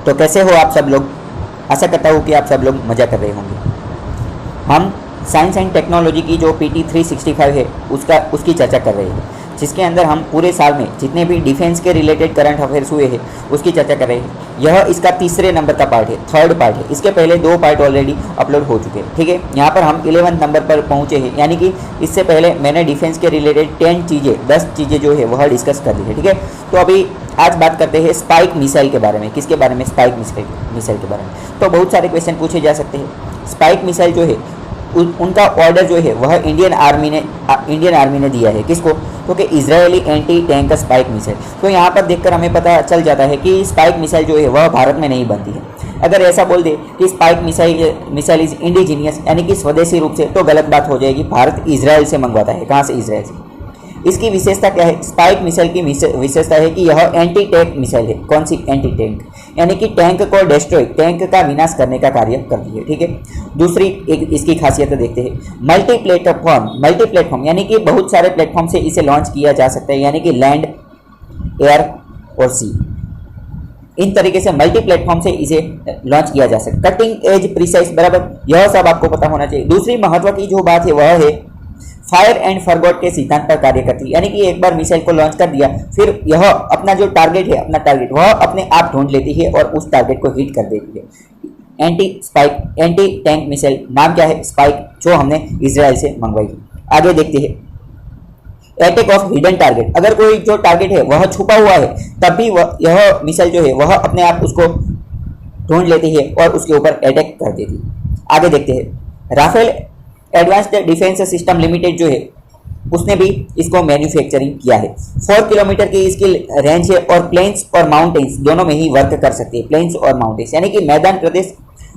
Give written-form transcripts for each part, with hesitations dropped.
तो कैसे हो आप सब लोग? आशा करता हूँ कि आप सब लोग मज़ा कर रहे होंगे। हम साइंस एंड टेक्नोलॉजी की जो PT 365 है उसकी चर्चा कर रहे हैं, जिसके अंदर हम पूरे साल में जितने भी डिफेंस के रिलेटेड करंट अफेयर्स हुए हैं उसकी चर्चा कर रहे हैं। यह इसका तीसरे नंबर का पार्ट है, थर्ड पार्ट है। इसके पहले 2 पार्ट ऑलरेडी अपलोड हो चुके हैं, ठीक है। यहाँ पर हम 11 नंबर पर पहुँचे हैं, यानी कि इससे पहले मैंने डिफेंस के रिलेटेड 10 चीज़ें जो है वह डिस्कस कर ली है, ठीक है। तो अभी आज बात करते हैं स्पाइक मिसाइल के बारे में। किसके बारे में? स्पाइक मिसाइल के बारे में। तो बहुत सारे क्वेश्चन पूछे जा सकते हैं। स्पाइक मिसाइल जो है उनका ऑर्डर जो है वह इंडियन आर्मी ने दिया है। किसको? क्योंकि Israeli anti tank spike missile. तो यहाँ पर देखकर हमें पता चल जाता है कि स्पाइक मिसाइल जो है वह भारत में नहीं बनती है। अगर ऐसा बोल दे कि स्पाइक मिसाइल इज इंडिजीनियस, यानी कि स्वदेशी रूप से, तो गलत बात हो जाएगी। भारत इजराइल से मंगवाता है। कहाँ से? इजराइल से। इसकी विशेषता क्या है? स्पाइक मिसाइल की विशेषता है कि यह एंटी टैंक मिसाइल है। कौन सी? एंटी टैंक, यानी कि टैंक को डिस्ट्रॉय, टैंक का विनाश करने का कार्य करती है, ठीक है। दूसरी एक इसकी खासियत देखते हैं, मल्टी प्लेटफॉर्म, यानी कि बहुत सारे प्लेटफॉर्म से इसे लॉन्च किया जा सकता है, यानी कि लैंड, एयर और सी। इन तरीके से मल्टी प्लेटफॉर्म से इसे लॉन्च किया जा सकता है। कटिंग एज प्रिसाइज, बराबर, यह सब आपको पता होना चाहिए। दूसरी महत्व की जो बात है वह है फायर एंड फॉरगॉट के सिद्धांत पर कार्य करती है, यानी कि एक बार मिसाइल को लॉन्च कर दिया, फिर यह अपना जो टारगेट है, अपना टारगेट वह अपने आप ढूंढ लेती है और उस टारगेट को हिट कर देती है। एंटी टैंक मिसाइल, नाम क्या है? स्पाइक, जो हमने इजराइल से मंगवाई है। आगे देखते हैं, अटैक ऑफ हिडन टारगेट, अगर कोई जो टारगेट है वह छुपा हुआ है तब भी यह मिसाइल जो है वह अपने आप उसको ढूंढ लेती है और उसके ऊपर अटैक कर देती है। आगे देखते हैं, Rafael advanced defence system limited जो है उसने भी इसको मैन्युफैक्चरिंग किया है। 4 किलोमीटर की इसकी रेंज है और प्लेन्स और माउंटेन्स दोनों में ही वर्क कर सकती है। प्लेन्स और माउंटेन्स, यानी कि मैदान प्रदेश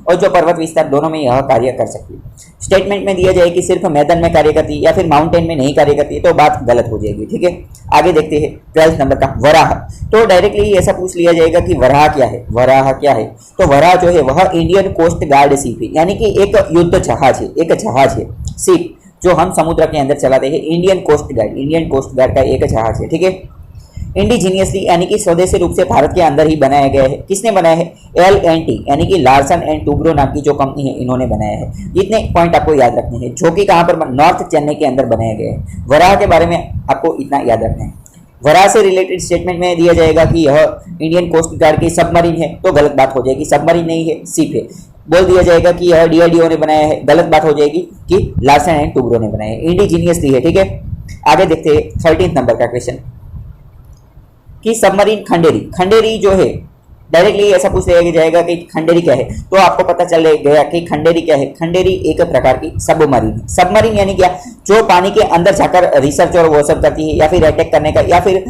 और जो पर्वत विस्तार, दोनों में यह कार्य कर सकती है। स्टेटमेंट में दिया जाए कि सिर्फ मैदान में कार्य करती है या फिर माउंटेन में नहीं कार्य करती है, तो बात गलत हो जाएगी, ठीक है। आगे देखते हैं 12 नंबर का वराह। तो डायरेक्टली ऐसा पूछ लिया जाएगा कि वराह क्या है? वराह क्या है? तो वराह जो है वह इंडियन कोस्ट गार्ड शिप है, यानी कि एक युद्ध जहाज है, एक जहाज है, शिप, जो हम समुद्र के अंदर चलाते हैं। इंडियन कोस्ट गार्ड का एक जहाज है, ठीक है। इंडिजीनियसली, यानी कि स्वदेशी रूप से भारत के अंदर ही बनाया गया है। किसने बनाया है? LNT, यानी कि लार्सन एंड टूब्रो नाम की जो कंपनी है, इन्होंने बनाया है। इतने पॉइंट आपको याद रखने हैं, जो कि कहाँ पर? नॉर्थ चेन्नई के अंदर बनाया गया है। वराह के बारे में आपको इतना याद रखना है। वराह से रिलेटेड स्टेटमेंट में दिया जाएगा कि यह इंडियन कोस्ट गार्ड की सबमरीन है, तो गलत बात हो जाएगी। सबमरीन नहीं है, शिप है। बोल दिया जाएगा कि यह DRDO ने बनाया है, गलत बात हो जाएगी कि लार्सन एंड टूब्रो ने बनाया है। इंडिजीनियसली है, ठीक है। आगे देखते हैं 13 नंबर का क्वेश्चन कि सबमरीन खंडेरी जो है, डायरेक्टली ऐसा पूछ लिया जाएगा कि खंडेरी क्या है, तो आपको पता चल गया कि खंडेरी क्या है। खंडेरी एक प्रकार की सबमरीन है। सबमरीन यानी क्या? जो पानी के अंदर जाकर रिसर्च और वो सब करती है, या फिर अटैक करने का, या फिर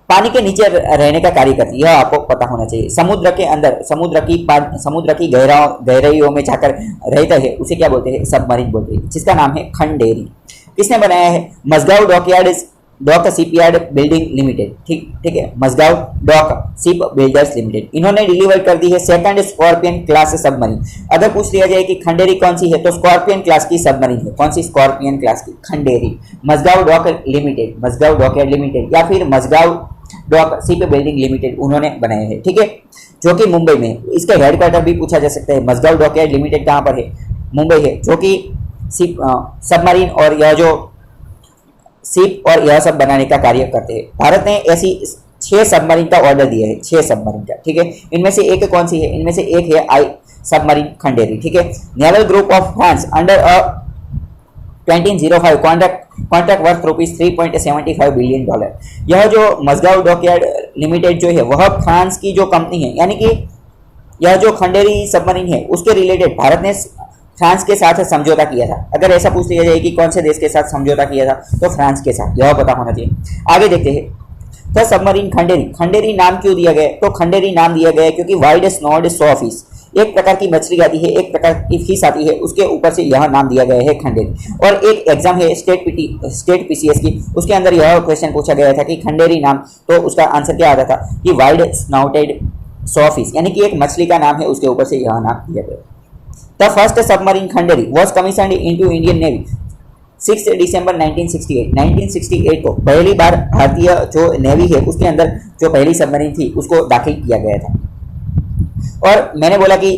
पानी के नीचे रहने का कार्य करती है, यह आपको पता होना चाहिए। समुद्र के अंदर, समुद्र की गहराइयों में जाकर रहता है, उसे क्या बोलते हैं? सबमरीन बोलते हैं, जिसका नाम है खंडेरी। किसने बनाया है? Mazagon dock shipyard building limited, ठीक है, Mazagon dock ship builders limited. इन्होंने डिलीवर कर दी है 2nd स्कॉर्पियन क्लास सबमरीन। अगर पूछ लिया जाए कि खंडेरी कौन सी है, तो स्कॉर्पियन क्लास की सबमरीन है। कौन सी? स्कॉर्पियन क्लास की Khanderi. Mazagon dock yard limited, या फिर Mazagon dock ship building limited, उन्होंने बनाए हैं, ठीक है, जो कि मुंबई में। इसका हेडक्वार्टर भी पूछा जा सकता है। मजगांव डॉक यार्ड लिमिटेड कहाँ पर है? मुंबई है, जो कि सबमरीन और यह जो शिप और यह सब बनाने का कार्य करते हैं। भारत ने ऐसी 6 सबमरीन का ऑर्डर दिया है, 6 सबमरीन का, ठीक है। इनमें से एक कौन सी है? इनमें से एक है आई सबमरीन खंडेरी, ठीक है। Naval group of France under 1905 contract worth $3.75 billion. यह जो मजगांव डॉकयार्ड लिमिटेड जो है वह फ्रांस की जो कंपनी है, यानी कि यह जो खंडेरी सबमरीन है उसके रिलेटेड भारत ने फ्रांस के साथ समझौता किया था। अगर ऐसा पूछ लिया जाए कि कौन से देश के साथ समझौता किया था, तो फ्रांस के साथ, यह पता होना चाहिए। आगे देखते हैं, तो सबमरीन खंडेरी नाम क्यों दिया गया? तो खंडेरी नाम दिया गया क्योंकि वाइड स्नोड सॉफिश, एक प्रकार की मछली आती है, एक प्रकार की फिश आती है, उसके ऊपर से यह नाम दिया गया है खंडेरी। और एक एग्जाम है स्टेट PCS की, उसके अंदर यह क्वेश्चन पूछा गया था कि खंडेरी नाम, तो उसका आंसर क्या आता था कि वाइड स्नाउटेड सॉफिश, यानी कि एक मछली का नाम है, उसके ऊपर से यह नाम दिया गया। The first submarine Khanderi was commissioned into Indian navy 6 दिसंबर 1968 को पहली बार भारतीय जो नेवी है उसके अंदर जो पहली सबमरीन थी उसको दाखिल किया गया था। और मैंने बोला कि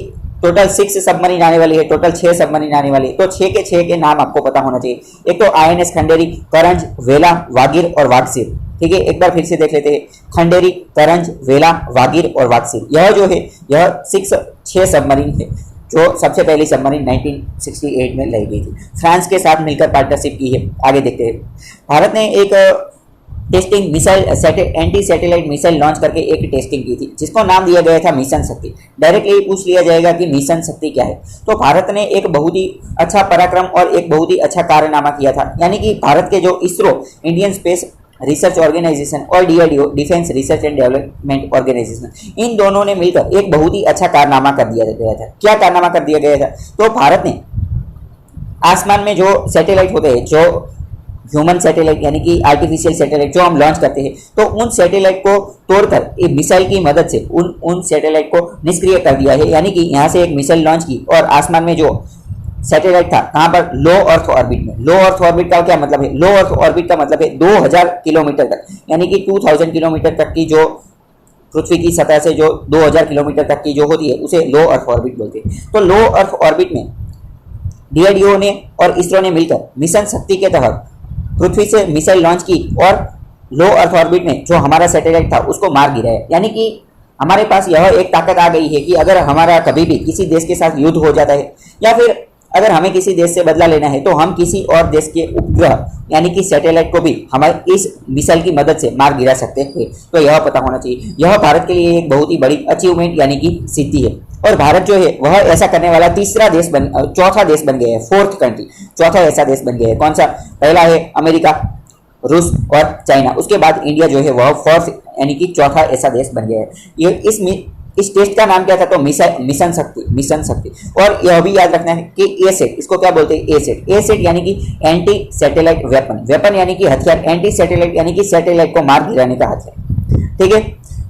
टोटल 6 सबमरीन आने वाली है, टोटल 6 सबमरीन आने वाली है, तो 6 के नाम आपको पता होना चाहिए। एक तो INS खंडेरी, करंज, वेला, वागीर और वागसीर। ठीक है, एक बार फिर से देख लेते हैं। खंडेरी, करंज, वेला, वागीर और वागसीर, यह जो है यह 6 सबमरीन है जो सबसे पहली सबमरीन 1968 में लाई गई थी। फ्रांस के साथ मिलकर पार्टनरशिप की है। आगे देखते हैं। भारत ने एक testing missile anti satellite missile launch करके एक टेस्टिंग की थी जिसको नाम दिया गया था मिशन शक्ति। डायरेक्टली पूछ लिया जाएगा कि मिशन शक्ति क्या है, तो भारत ने एक बहुत ही अच्छा पराक्रम और एक बहुत ही अच्छा कारनामा किया था। यानी कि भारत के जो ISRO, Indian Space Research Organisation और DRDO, defence research and development organisation, इन दोनों ने मिलकर एक बहुत ही अच्छा कारनामा कर दिया गया था। क्या कारनामा कर दिया गया था? तो भारत ने आसमान में जो सैटेलाइट होते हैं, जो ह्यूमन सैटेलाइट यानी कि आर्टिफिशियल सैटेलाइट जो हम लॉन्च करते हैं, तो उन सैटेलाइट को तोड़कर एक मिसाइल की मदद से उन सैटेलाइट को निष्क्रिय कर दिया है। यानी कि यहाँ से एक मिसाइल लॉन्च की और आसमान में जो सैटेलाइट था कहाँ पर? लो अर्थ ऑर्बिट में। लो अर्थ ऑर्बिट का क्या मतलब है? लो अर्थ ऑर्बिट का मतलब है 2000 किलोमीटर तक, यानी कि 2000 किलोमीटर तक की जो पृथ्वी की सतह से जो 2000 किलोमीटर तक की जो होती है उसे लो अर्थ ऑर्बिट बोलते हैं। तो लो अर्थ ऑर्बिट में DRDO ने और इसरो ने मिलकर मिशन शक्ति के तहत पृथ्वी से मिसाइल लॉन्च की और लो अर्थ ऑर्बिट में जो हमारा सैटेलाइट था उसको मार गिराया। यानी कि हमारे पास यह एक ताकत आ गई है कि अगर हमारा कभी भी किसी देश के साथ युद्ध हो जाता है या फिर अगर हमें किसी देश से बदला लेना है तो हम किसी और देश के उपग्रह यानी कि सैटेलाइट को भी हमारे इस मिसाइल की मदद से मार गिरा सकते हैं। तो यह पता होना चाहिए। यह भारत के लिए एक बहुत ही बड़ी अचीवमेंट यानी कि सिद्धि है और भारत जो है वह ऐसा करने वाला चौथा देश बन गया है। 4th कंट्री, चौथा ऐसा देश बन गया है। कौन सा? पहला है अमेरिका, रूस और चाइना, उसके बाद इंडिया जो है वह 4th यानी कि चौथा ऐसा देश बन गया है। ये इस टेस्ट का नाम क्या था? तो मिशन शक्ति। और यह भी याद रखना है कि एसेट, इसको क्या बोलते हैं? एसेट यानी कि एंटी सैटेलाइट वेपन यानी कि हथियार, एंटी सैटेलाइट यानी कि सैटेलाइट को मार गिराने का हथियार। ठीक है,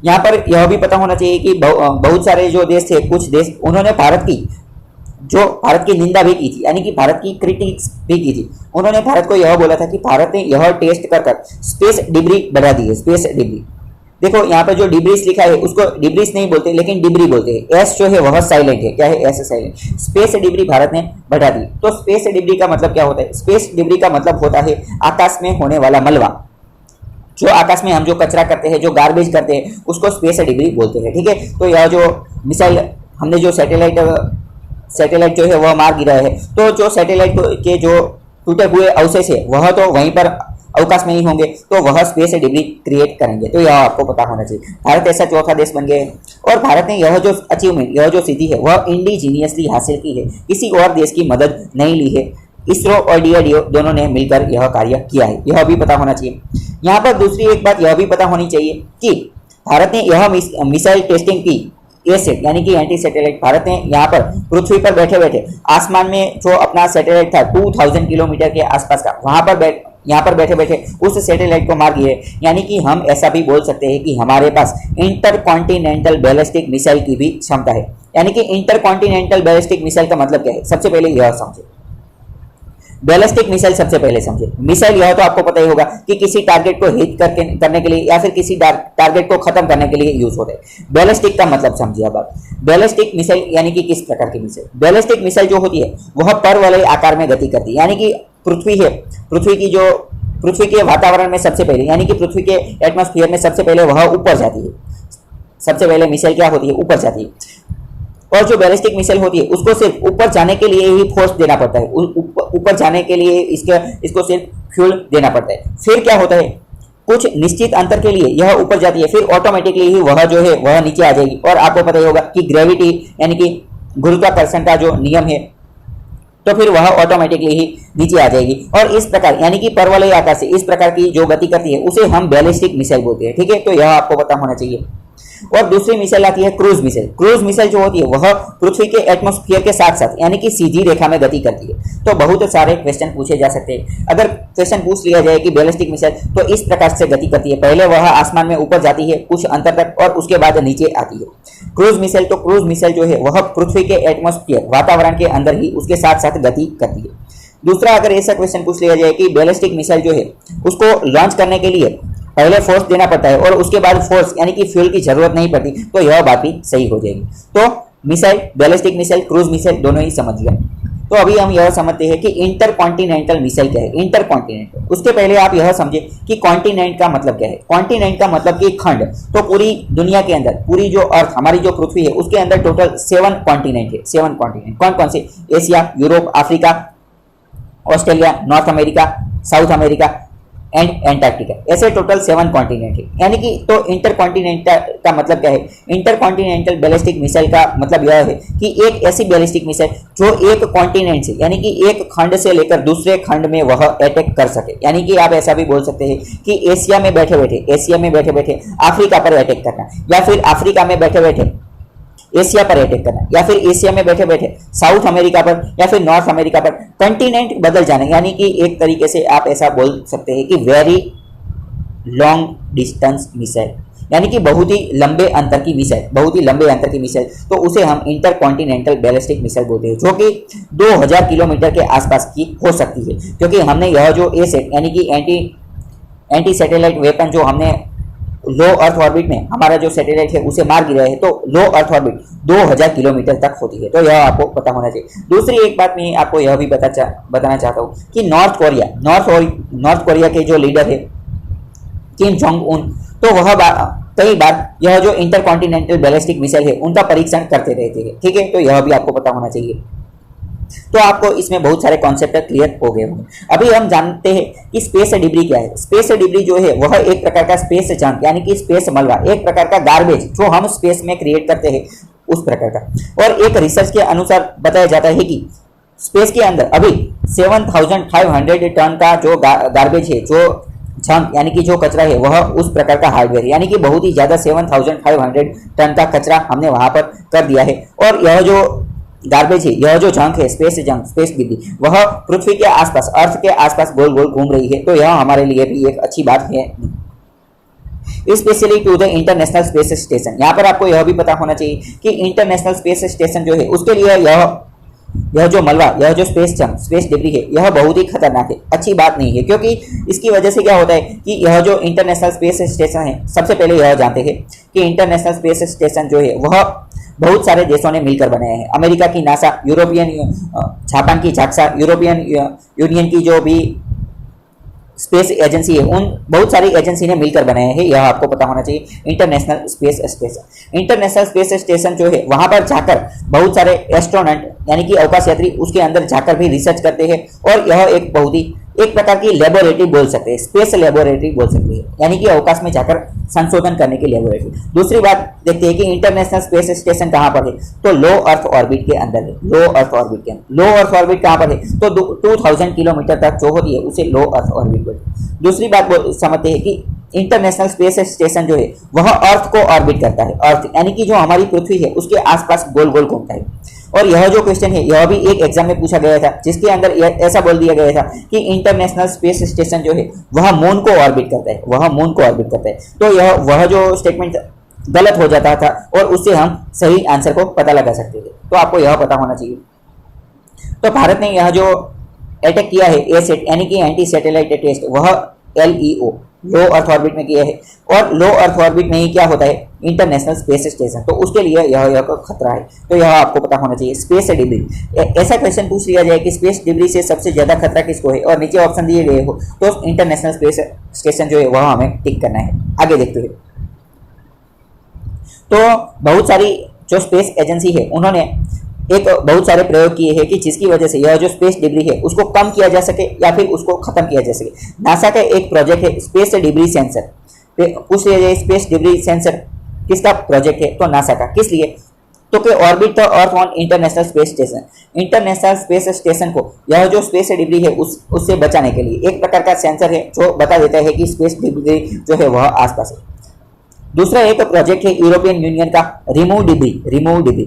यहाँ पर यह भी पता होना चाहिए कि बहुत सारे जो देश थे, कुछ देश उन्होंने भारत की निंदा भी की थी, यानी कि भारत की क्रिटिक्स भी की थी। उन्होंने भारत को यह बोला था कि भारत ने यह टेस्ट कर स्पेस डिब्री बढ़ा दी है। स्पेस डिब्री, देखो यहाँ पर जो डिब्रीज लिखा है उसको डिब्रीज नहीं बोलते लेकिन डिब्री बोलते हैं। एस जो है वह साइलेंट है। क्या है? S silent. Space debris Bharat ने बढ़ा दी। तो स्पेस डिब्री का मतलब क्या होता है? स्पेस डिब्री का मतलब होता है आकाश में होने वाला मलबा। जो आकाश में हम जो कचरा करते हैं, जो गार्बेज करते हैं, उसको स्पेस डिब्री बोलते हैं। ठीक है, तो यह जो मिसाइल हमने जो सैटेलाइट जो है वह मार गिरा है, तो जो सैटेलाइट के जो टूटे हुए अवशेष है वह तो वहीं पर अवकाश में ही होंगे, तो वह स्पेस डिब्री क्रिएट करेंगे। तो यह आपको पता होना चाहिए। भारत ऐसा चौथा देश बन गया है और भारत ने यह जो अचीवमेंट, यह जो सिद्धि है वह इंडिजीनियसली हासिल की है, किसी और देश की मदद नहीं ली है। इसरो और DRDO दोनों ने मिलकर यह कार्य किया है, यह भी पता होना चाहिए। यहाँ पर दूसरी एक बात यह भी पता होनी चाहिए कि भारत ने यह मिसाइल टेस्टिंग की एसेट यानी कि एंटी सैटेलाइट। भारत ने यहाँ पर पृथ्वी पर बैठे बैठे आसमान में जो अपना सैटेलाइट था 2000 किलोमीटर के आसपास का, यहाँ पर बैठे बैठे उस सैटेलाइट को मार दिए। यानी कि हम ऐसा भी बोल सकते हैं कि हमारे पास इंटरकॉन्टिनेंटल बैलिस्टिक मिसाइल की भी क्षमता है। यानी कि इंटरकॉन्टिनेंटल बैलिस्टिक मिसाइल का मतलब क्या है? सबसे पहले यह समझे, बैलिस्टिक मिसाइल सबसे पहले समझे। मिसाइल यह तो आपको पता ही होगा कि किसी टारगेट को हिट करने के लिए या फिर किसी टारगेट को खत्म करने के लिए यूज होता है। बैलिस्टिक का मतलब समझिए अब आप। बैलिस्टिक मिसाइल यानी कि किस प्रकार की मिसाइल? बैलिस्टिक मिसाइल जो होती है वह परवलय आकार में गति करती है। यानी कि पृथ्वी है, पृथ्वी के वातावरण में सबसे पहले यानी कि पृथ्वी के एटमॉस्फेयर में सबसे पहले वह ऊपर जाती है। सबसे पहले मिसाइल क्या होती है? ऊपर जाती है। और जो बैलिस्टिक मिसाइल होती है उसको सिर्फ ऊपर जाने के लिए ही फोर्स देना पड़ता है, ऊपर जाने के लिए इसको सिर्फ फ्यूल देना पड़ता है। फिर क्या होता है? कुछ निश्चित अंतर के लिए यह ऊपर जाती है, फिर ऑटोमेटिकली ही वह जो है वह नीचे आ जाएगी। और आपको पता ही होगा कि ग्रेविटी यानी कि गुरुत्वाकर्षण का जो नियम है, तो फिर वह ऑटोमेटिकली ही नीचे आ जाएगी। और इस प्रकार यानी कि परवलय आकार से इस प्रकार की जो गति करती है उसे हम बैलिस्टिक मिसाइल बोलते हैं। ठीक है, तो यह आपको पता होना चाहिए। और दूसरी मिसाइल आती है क्रूज मिसाइल। क्रूज मिसाइल जो होती है वह पृथ्वी के एटमॉस्फेयर के साथ साथ यानी कि सीधी रेखा में गति करती है। तो बहुत सारे क्वेश्चन पूछे जा सकते हैं। अगर क्वेश्चन पूछ लिया जाए कि बैलिस्टिक मिसाइल तो इस प्रकार से गति करती है, पहले वह आसमान में ऊपर जाती है कुछ अंतर तक और उसके बाद नीचे आती है। क्रूज मिसाइल जो है वह पृथ्वी के एटमॉस्फेयर वातावरण के अंदर ही उसके साथ साथ गति करती है। दूसरा, अगर ऐसा क्वेश्चन पूछ लिया जाए कि बैलिस्टिक मिसाइल जो है उसको लॉन्च करने के लिए पहले फोर्स देना पड़ता है और उसके बाद फोर्स यानी कि फ्यूल की जरूरत नहीं पड़ती, तो यह बात भी सही हो जाएगी। तो missile, ballistic missile, cruise missile दोनों ही समझ गए। तो अभी हम यह समझते हैं कि इंटरकॉन्टिनेंटल मिसाइल क्या है। इंटरकॉन्टिनेंटल, उसके पहले आप यह समझे कि कॉन्टिनेंट का मतलब क्या है। कॉन्टिनेंट का मतलब कि खंड। तो पूरी दुनिया के अंदर, पूरी जो अर्थ, हमारी जो पृथ्वी है, उसके अंदर टोटल 7 कॉन्टिनेंट है। 7 कॉन्टिनेंट कौन कौन से? Asia, Europe, Africa, Australia, north America, south America and Antarctica, ऐसे टोटल 7 कॉन्टिनेंट है। यानी कि तो इंटरकॉन्टिनेंटल का मतलब क्या है? इंटरकॉन्टिनेंटल बैलिस्टिक मिसाइल का मतलब यह है कि एक ऐसी बैलिस्टिक मिसाइल जो एक कॉन्टिनेंट से, यानी कि एक खंड से लेकर दूसरे खंड में वह अटैक कर सके। यानी कि आप ऐसा भी बोल सकते हैं कि एशिया में बैठे बैठे अफ्रीका पर अटैक करना, या फिर अफ्रीका में बैठे बैठे एशिया पर अटैक करना, या फिर एशिया में बैठे बैठे साउथ अमेरिका पर या फिर नॉर्थ अमेरिका पर कंटिनेंट बदल जाना। यानी कि एक तरीके से आप ऐसा बोल सकते हैं कि वेरी लॉन्ग डिस्टेंस मिसाइल, यानी कि बहुत ही लंबे अंतर की मिसाइल, बहुत ही लंबे अंतर की मिसाइल, तो उसे हम इंटरकॉन्टिनेंटल बैलिस्टिक मिसाइल बोलते हैं, जो कि 2000 किलोमीटर के आसपास की हो सकती है। क्योंकि हमने यह जो एसेट यानी कि एंटी सैटेलाइट वेपन जो हमने लो अर्थ ऑर्बिट में हमारा जो सैटेलाइट है उसे मार गिरा है, तो लो अर्थ ऑर्बिट 2000 किलोमीटर तक होती है। तो यह आपको पता होना चाहिए। दूसरी एक बात मैं आपको यह भी बताना चाहता हूँ कि नॉर्थ कोरिया के जो लीडर है किम जोंग उन, तो वह कई बार यह जो इंटरकॉन्टिनेंटल बैलिस्टिक मिसाइल है उनका परीक्षण करते रहते हैं। ठीक है, तो यह भी आपको पता होना चाहिए। तो आपको इसमें बहुत सारे कॉन्सेप्ट क्लियर हो गए होंगे। अभी हम जानते हैं कि स्पेस डिब्री क्या है। स्पेस डिब्री जो है वह एक प्रकार का स्पेस जंक यानी कि स्पेस मलबा, एक प्रकार का गार्बेज जो हम स्पेस में क्रिएट करते हैं उस प्रकार का। और एक रिसर्च के अनुसार बताया जाता है कि स्पेस के अंदर अभी 7500 टन का जो गार्बेज है, जो जंक यानी कि जो कचरा है, वह उस प्रकार का हार्डवेयर, यानी कि बहुत ही ज्यादा 7500 टन का कचरा हमने वहां पर कर दिया है। और यह जो गार्बेज है, यह जो जंक है, स्पेस डिब्री, वह पृथ्वी के आसपास, अर्थ के आसपास गोल गोल घूम रही है। तो यह हमारे लिए भी एक अच्छी बात है, specially to the international space station. यहाँ पर आपको यह भी पता होना चाहिए कि इंटरनेशनल स्पेस स्टेशन जो है उसके लिए यह जो मलबा, यह जो स्पेस डिब्री है, यह बहुत ही खतरनाक है, अच्छी बात नहीं है। क्योंकि इसकी वजह से क्या होता है कि यह जो इंटरनेशनल स्पेस स्टेशन है, सबसे पहले यह जानते हैं कि इंटरनेशनल स्पेस स्टेशन जो है वह बहुत सारे देशों ने मिलकर बनाया है। अमेरिका की नासा, जापान की जाक्सा, यूरोपियन यूनियन की जो भी स्पेस एजेंसी है, उन बहुत सारी एजेंसी ने मिलकर बनाया है। यह आपको पता होना चाहिए। इंटरनेशनल स्पेस स्टेशन जो है वहां पर जाकर बहुत सारे एस्ट्रोनॉट यानी कि अवकाश यात्री उसके अंदर जाकर भी रिसर्च करते हैं। और यह एक बहुत ही एक प्रकार की लेबोरेटरी बोल सकते हैं, स्पेस लेबोरेटरी बोल सकते हैं, यानी कि अवकाश में जाकर संशोधन करने की लेबोरेटरी। दूसरी बात देखते हैं कि इंटरनेशनल स्पेस स्टेशन कहाँ पर है, तो लो अर्थ ऑर्बिट के अंदर है। लो अर्थ ऑर्बिट कहाँ पर है, तो 2000 किलोमीटर तक जो होती है उसे लो अर्थ ऑर्बिट बोलते हैं। दूसरी बात समझते हैं कि इंटरनेशनल स्पेस स्टेशन जो है वह अर्थ को ऑर्बिट करता है, अर्थ यानी कि जो हमारी पृथ्वी है उसके आसपास गोल गोल घूमता है। और यह जो क्वेश्चन है यह भी एक एग्जाम में पूछा गया था, जिसके अंदर ऐसा बोल दिया गया था कि इंटरनेशनल स्पेस स्टेशन जो है वह मून को ऑर्बिट करता है, तो यह वह जो स्टेटमेंट गलत हो जाता था और उससे हम सही आंसर को पता लगा सकते थे। तो आपको यह पता होना चाहिए। तो भारत ने यह जो अटैक किया है एसेट यानी कि एंटी सैटेलाइट टेस्ट, वह LEO लो अर्थ ऑर्बिट में किया है। और लो अर्थ ऑर्बिट में ही क्या होता है, इंटरनेशनल स्पेस स्टेशन, तो उसके लिए यह खतरा है। तो यह आपको पता होना चाहिए। स्पेस डिब्री, ऐसा क्वेश्चन पूछ लिया जाए कि स्पेस डिब्री से सबसे ज्यादा खतरा किसको है और नीचे ऑप्शन दिए गए हो, तो इंटरनेशनल स्पेस स्टेशन जो है वह हमें टिक करना है। आगे देखते हैं। तो बहुत सारी जो स्पेस एजेंसी है उन्होंने बहुत सारे प्रयोग किए हैं कि जिसकी वजह से यह जो स्पेस डिब्री है उसको कम किया जा सके या फिर उसको खत्म किया जा सके। नासा का एक प्रोजेक्ट है स्पेस डिब्री सेंसर। पूछ लिया जाए स्पेस डिब्री सेंसर किसका प्रोजेक्ट है, तो नासा का। किस लिए, तो कि orbit the earth on international space station. International space station को यह जो स्पेस डिब्री है उससे बचाने के लिए एक प्रकार का सेंसर है जो बता देता है कि स्पेस डिब्री जो है वह आसपास है। दूसरा एक प्रोजेक्ट है यूरोपियन यूनियन का रिमूव डिब्री।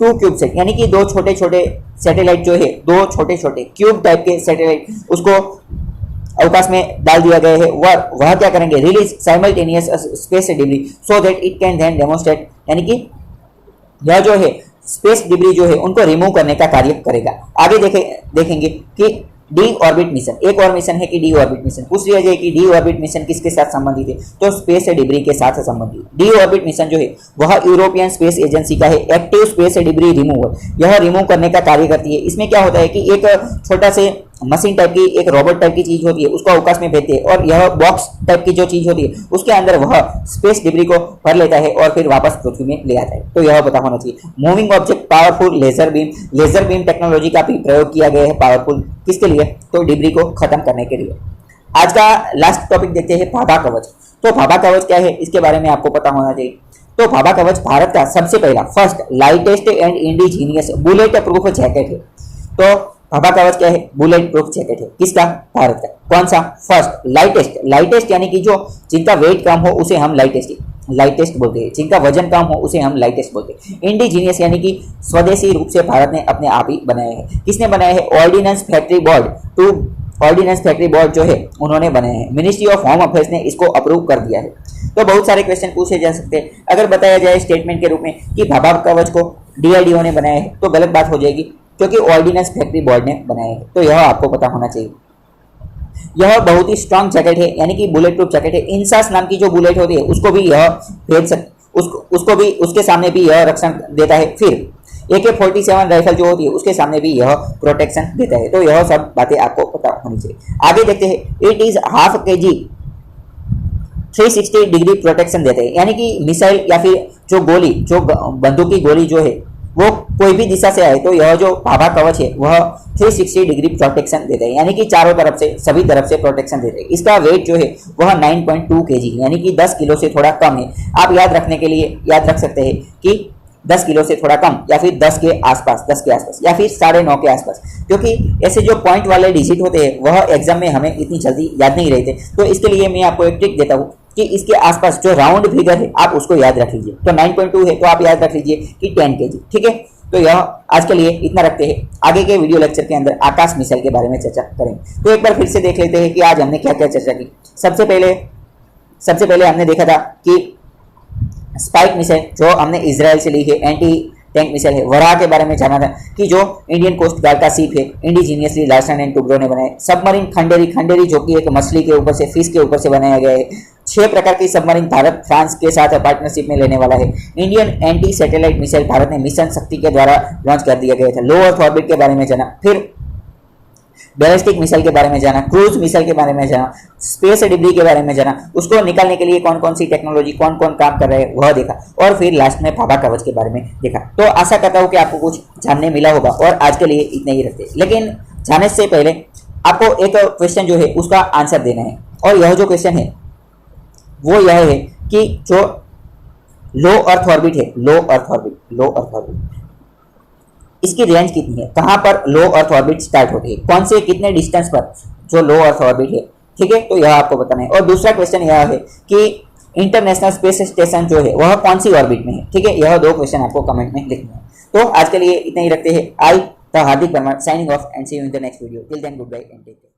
टू क्यूबसेट यानी कि दो छोटे छोटे सैटेलाइट जो है, दो छोटे छोटे क्यूब टाइप के सैटेलाइट, उसको अवकाश में डाल दिया गया है। वह क्या करेंगे, release simultaneous space debris so that it can then demonstrate, यानी कि यह जो है स्पेस डिब्री जो है उनको रिमूव करने का कार्य करेगा। आगे देखेंगे कि डी ऑर्बिट मिशन, एक और मिशन है कि डी ऑर्बिट मिशन। पूछ लिया जाए कि डी ऑर्बिट मिशन किसके साथ संबंधित है, तो स्पेस डिब्री के साथ संबंधित। डी ऑर्बिट मिशन जो है वह यूरोपियन स्पेस एजेंसी का है, एक्टिव स्पेस डिब्री रिमूवल, यह रिमूव करने का कार्य करती है। इसमें क्या होता है कि एक छोटा से मशीन टाइप की, एक रोबोट टाइप की चीज होती है, उसको अवकाश में भेजते हैं और यह बॉक्स टाइप की जो चीज होती है उसके अंदर वह स्पेस डिब्री को भर लेता है और फिर वापस पृथ्वी में ले आता है। तो यह पता होना चाहिए। Moving object powerful laser beam, laser beam technology का भी प्रयोग किया गया है पावरफुल, किसके लिए, तो डिब्री को खत्म करने के लिए। आज का लास्ट टॉपिक देखते हैं भाभा कवच। तो भाभा कवच क्या है, इसके बारे में आपको पता होना चाहिए। तो भाभा कवच भारत का सबसे पहला first lightest and indigenous bullet proof jacket है। तो भाभा कवच क्या है, बुलेट प्रूफ जैकेट है, किसका, भारत का। कौन सा, फर्स्ट लाइटेस्ट, लाइटेस्ट यानी कि जो जिनका वेट कम हो उसे हम लाइटेस्ट बोलते हैं, जिनका वजन कम हो उसे हम लाइटेस्ट बोलते हैं। इंडिजीनियस यानी कि स्वदेशी रूप से भारत ने अपने आप ही बनाया है। किसने बनाया है, ordnance factory board, to ordnance factory board जो है उन्होंने बनाया है। मिनिस्ट्री ऑफ होम अफेयर्स ने इसको अप्रूव कर दिया है। तो बहुत सारे क्वेश्चन पूछे जा सकते हैं। अगर बताया जाए स्टेटमेंट के रूप में कि भाभा कवच को डीआरडीओ ने बनाया है तो गलत बात हो जाएगी, क्योंकि ऑर्डिनेंस फैक्ट्री बोर्ड ने बनाया है। तो यह आपको पता होना चाहिए। यह बहुत ही स्ट्रांग जैकेट है, यानी कि बुलेट प्रूफ जैकेट है। इंसास नाम की जो बुलेट होती है उसको भी यह भेज उसको भी उसके सामने भी यह रक्षण देता है। फिर AK-47 राइफल जो होती है उसके सामने भी यह प्रोटेक्शन देता है। तो यह सब बातें आपको पता होनी चाहिए। आगे देखते हैं, it is half kg 360 degree protection देते हैं, यानी कि मिसाइल या फिर जो गोली, जो बंदूक की गोली जो है वो कोई भी दिशा से आए तो यह जो भाभा कवच है वह 360 डिग्री प्रोटेक्शन देते हैं, यानी कि चारों तरफ से, सभी तरफ से प्रोटेक्शन देते हैं। इसका वेट जो है वह 9.2 kg यानी कि 10 किलो से थोड़ा कम है। आप याद रखने के लिए याद रख सकते हैं कि 10 किलो से थोड़ा कम या फिर 10 के आसपास या फिर 9.5 के आसपास, क्योंकि ऐसे जो पॉइंट वाले डिजिट होते हैं वह एग्जाम में हमें इतनी जल्दी याद नहीं रहते। तो इसके लिए मैं आपको एक ट्रिक देता हूँ कि इसके आसपास जो राउंड फिगर है आप उसको याद रख लीजिए। तो 9.2 है तो आप याद रख लीजिए कि 10 kg, ठीक है। तो यह आज के लिए इतना रखते हैं। आगे के वीडियो लेक्चर के अंदर आकाश मिसाइल के बारे में चर्चा करेंगे। तो एक बार फिर से देख लेते हैं कि आज हमने क्या क्या चर्चा की। सबसे पहले हमने देखा था कि स्पाइक मिसाइल जो हमने इजराइल से ली है, एंटी टैंक मिसाइल है। वराह के बारे में जाना था कि जो इंडियन कोस्ट गार्ड का शिप है इंडिजीनियसली लार्सन एंड टुब्रो ने बनाया। सबमरीन खंडेरी जो कि एक मछली के ऊपर से, फिश के ऊपर से बनाया गया है। 6 प्रकार की सबमरीन भारत फ्रांस के साथ पार्टनरशिप में लेने वाला है। Indian anti satellite missile Bharat ने मिशन शक्ति के द्वारा लॉन्च कर दिया गया था। लो अर्थ ऑर्बिट के बारे में जाना, फिर बैलिस्टिक मिसाइल के बारे में जाना, क्रूज मिसाइल के बारे में जाना, स्पेस डिब्री के बारे में जाना, उसको निकालने के लिए कौन कौन सी टेक्नोलॉजी, कौन कौन काम कर रहे हैं वह देखा, और फिर लास्ट में भाभा कवच के बारे में देखा। तो आशा करता हूँ कि आपको कुछ जानने मिला होगा और आज के लिए इतना ही रखते हैं। लेकिन जाने से पहले आपको एक क्वेश्चन जो है उसका आंसर देना है, और यह जो क्वेश्चन है वो यह है कि जो लो अर्थ ऑर्बिट है, लो अर्थ ऑर्बिट इसकी रेंज कितनी है, कहां पर लो अर्थ ऑर्बिट स्टार्ट होती है, कौन से कितने डिस्टेंस पर जो लो अर्थ ऑर्बिट है, ठीक है। तो यह आपको बताना है। और दूसरा क्वेश्चन यह है कि इंटरनेशनल स्पेस स्टेशन जो है वह कौन सी ऑर्बिट में है, ठीक है। यह 2 क्वेश्चन आपको कमेंट में लिखना है। तो आज के लिए इतना ही रखते हैं। I the Hardik Parmar signing off and see you in the next video. Till then goodbye and take care.